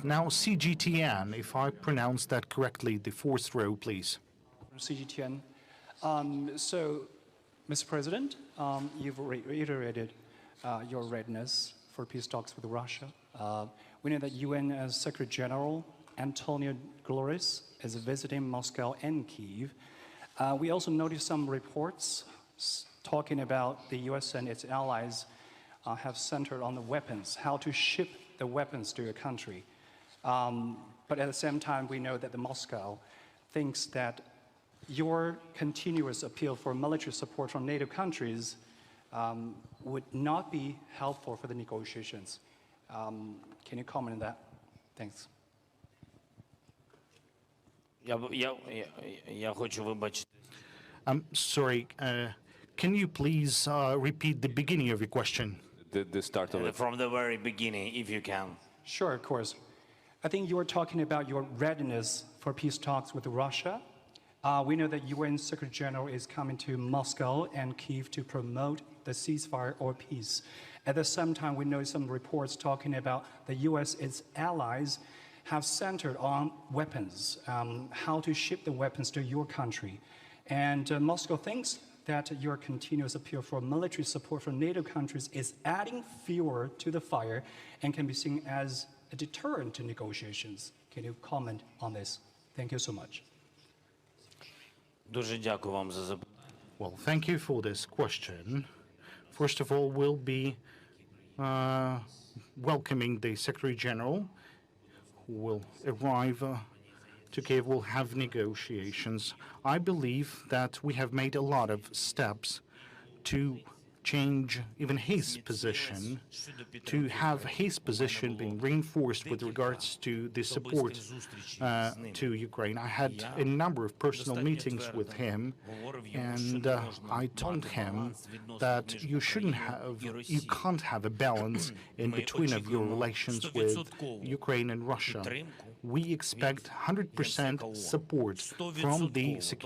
Now, Cgtn, if I pronounce that correctly, the fourth row, please. Cgtn. Mr. President, you've reiterated your readiness for peace talks with Russia. We know that UN Secretary General Antonio Guterres is visiting Moscow and Kyiv. We also noticed some reports talking about the US and its allies have centered on the weapons, how to ship the weapons to your country. But at the same time, we know that Moscow thinks that your continuous appeal for military support from NATO countries would not be helpful for the negotiations. Can you comment on that? Thanks. I'm sorry, can you please repeat the beginning of your question? The start of it. From the very beginning, if you can. Sure, of course. I think you were talking about your readiness for peace talks with Russia. We know that UN Secretary General is coming to Moscow and Kyiv to promote the ceasefire or peace. At the same time, we know some reports talking about the US, its allies, have centered on weapons, how to ship the weapons to your country. And Moscow thinks that your continuous appeal for military support from NATO countries is adding fuel to the fire and can be seen as a deterrent to negotiations. Can you comment on this? Thank you so much. Well, thank you for this question. First of all, we'll be welcoming the Secretary General, who will arrive to Kyiv. We'll have negotiations. I believe that we have made a lot of steps to change even his position, to have his position being reinforced with regards to the support to Ukraine. I had a number of personal meetings with him, and I told him that you can't have a balance in between of your relations with Ukraine and Russia. We expect 100% support from the security